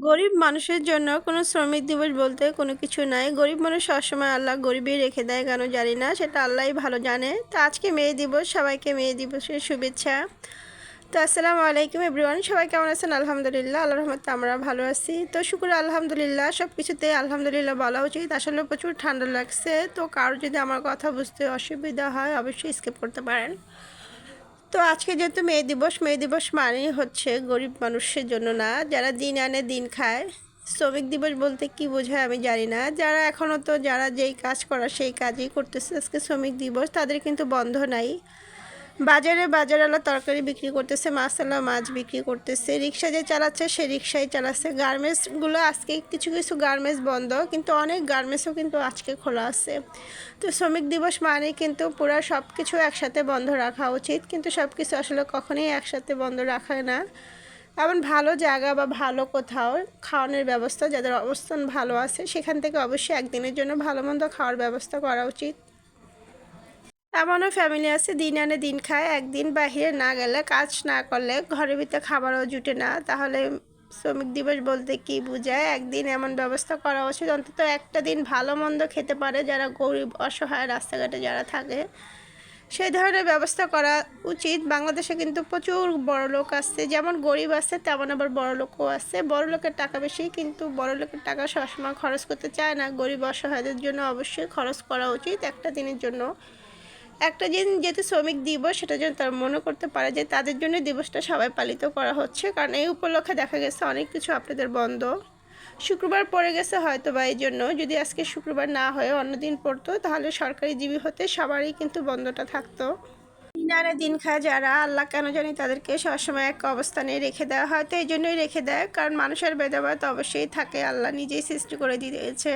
গরিব মানুষের জন্য কোনো শ্রমিক দিবস বলতে কোনো কিছু নাই। গরিব মানুষ সবসময় আল্লাহ গরিবই রেখে দেয়, কেন জানি না, সেটা আল্লাহই ভালো জানে। তো আজকে মে দিবস, সবাইকে মে দিবসের শুভেচ্ছা। তো আসসালামু আলাইকুম এভরিওয়ান, সবাই কেমন আছেন? আলহামদুলিল্লাহ, আল্লাহর রহমতে আমরা ভালো আছি। তো শুক্র আলহামদুলিল্লাহ, সব কিছুতে আলহামদুলিল্লাহ বলা উচিত। আসলে প্রচুর ঠান্ডা লাগছে, তো কারো যদি আমার কথা বুঝতে অসুবিধা হয় অবশ্যই স্কিপ করতে পারেন। তো আজকে যেহেতু মে দিবস মানেই হচ্ছে গরিব মানুষের জন্য না, যারা দিন আনে দিন খায়। শ্রমিক দিবস বলতে কি বোঝায় আমি জানি না। যারা এখনও তো যারা যেই কাজ করার সেই কাজই করতেছে, আজকে শ্রমিক দিবস, তাদের কিন্তু বন্ধ নাই। বাজারওয়ালা তরকারি বিক্রি করতেছে, মাছওয়ালা মাছ বিক্রি করতেছে, রিক্সা যে চালাচ্ছে সে রিক্সাই চালাচ্ছে। গার্মেন্টসগুলো আজকে কিছু কিছু গার্মেন্টস বন্ধ, কিন্তু অনেক গার্মেন্টসও কিন্তু আজকে খোলা আছে। তো শ্রমিক দিবস মানে কিন্তু পুরো সব কিছু একসাথে বন্ধ রাখা উচিত, কিন্তু সব কিছু আসলে কখনোই একসাথে বন্ধ রাখায় না। এমন ভালো জায়গা বা ভালো কোথাও খাওয়ানোর ব্যবস্থা, যাদের অবস্থান ভালো আছে সেখান থেকে অবশ্যই একদিনের জন্য ভালো মন্দ খাওয়ার ব্যবস্থা করা উচিত। এমনও ফ্যামিলি আছে দিন আনে দিন খায়, একদিন বাহিরে না গেলে, কাজ না করলে ঘরের ভিতরে খাবারও জুটে না। তাহলে শ্রমিক দিবস বলতে কি বোঝায়? একদিন এমন ব্যবস্থা করা উচিত, অন্তত একটা দিন ভালো মন্দ খেতে পারে যারা গরিব অসহায় রাস্তাঘাটে যারা থাকে, সেই ধরনের ব্যবস্থা করা উচিত। বাংলাদেশে কিন্তু প্রচুর বড় লোক আছে, যেমন গরিব আছে তেমন আবার বড় লোকও আছে। বড় লোকের টাকা বেশি, কিন্তু বড় লোকের টাকা সবসময় খরচ করতে চায় না। গরিব অসহায়দের জন্য অবশ্যই খরচ করা উচিত একটা দিনের জন্য। একটা দিন যেহেতু শ্রমিক দিবস, সেটা যেন তারা মনে করতে পারে যে তাদের জন্য দিবসটা সবাই পালিত করা হচ্ছে, কারণ এই উপলক্ষে দেখা গেছে অনেক কিছু আপনাদের বন্ধ। শুক্রবার পড়ে গেছে হয়তো বা এই জন্য, যদি আজকে শুক্রবার না হয়ে অন্য দিন পড়তো তাহলে সরকারি জীবী হতে সবারই কিন্তু বন্ধটা থাকতো। দিন আনে দিন খায় যারা, আল্লাহ কেন জানি তাদেরকে সবসময় এক অবস্থানে রেখে দেওয়া, হয়তো এই জন্যই রেখে দেয় কারণ মানুষের ভেদাভেদ অবশ্যই থাকে, আল্লাহ নিজেই সৃষ্টি করে দিয়েছে।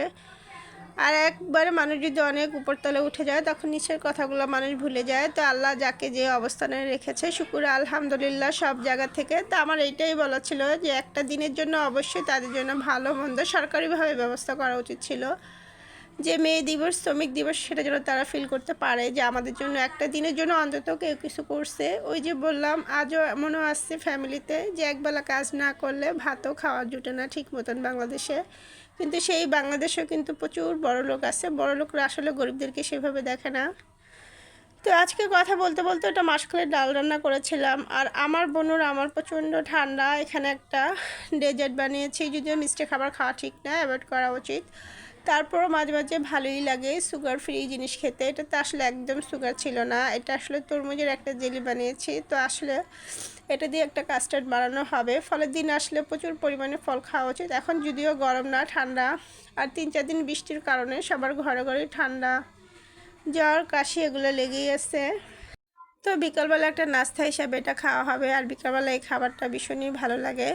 আর একবারে মানুষ যদি অনেক উপরতলে উঠে যায় তখন নিচের কথাগুলো মানুষ ভুলে যায়। তো আল্লাহ যাকে যে অবস্থানে রেখেছে, শুকুর আলহামদুলিল্লাহ সব জায়গা থেকে। তো আমার এইটাই বলা ছিল যে একটা দিনের জন্য অবশ্যই তাদের জন্য ভালো মন্দ সরকারিভাবে ব্যবস্থা করা উচিত ছিল, যে মে দিবস শ্রমিক দিবস সেটা যেন তারা ফিল করতে পারে যে আমাদের জন্য একটা দিনের জন্য অন্তত কেউ কিছু করছে। ওই যে বললাম, আজও এমনও আসছে ফ্যামিলিতে যে একবেলা কাজ না করলে ভাতও খাওয়া জুটে না ঠিক মতন বাংলাদেশে। কিন্তু সেই বাংলাদেশেও কিন্তু প্রচুর বড় লোক আছে, বড় লোকরা আসলে গরিবদেরকে সেভাবে দেখে না। তো আজকে কথা বলতে বলতে ওটা মাসকলাইয়ের ডাল রান্না করেছিলাম, আর আমার বোনুর আমার প্রচণ্ড ঠান্ডা। এখানে একটা ডেজার্ট বানিয়েছি, যদিও মিষ্টি খাবার খাওয়া ঠিক না, অ্যাভয়েড করা উচিত। তারপরও মাঝে মাঝে ভালোই লাগে সুগার ফ্রি জিনিস খেতে। এটাতে আসলে একদম সুগার ছিল না, এটা আসলে তরমুজের একটা জেলি বানিয়েছি। তো আসলে এটা দিয়ে একটা কাস্টার্ড বানানো হবে। ফলের দিন আসলে প্রচুর পরিমাণে ফল খাওয়া উচিত। এখন যদিও গরম না, ঠান্ডা, আর 3-4 দিন বৃষ্টির কারণে সবার ঘরে ঘরে ঠান্ডা, জ্বর কাশি এগুলো লেগেই আছে। তো বিকালবেলা একটা নাস্তা হিসাবে এটা খাওয়া হবে, আর বিকালবেলা এই খাবারটা ভীষণই ভালো লাগে।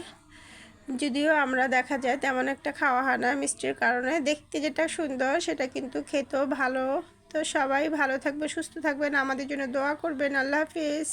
যদিও আমরা দেখা যায় তেমন একটা খাওয়া হয় না মিষ্টির কারণে, দেখতে যেটা সুন্দর সেটা কিন্তু খেতেও ভালো। তো সবাই ভালো থাকবে, সুস্থ থাকবেন, আমাদের জন্য দোয়া করবেন। আল্লাহ হাফিজ।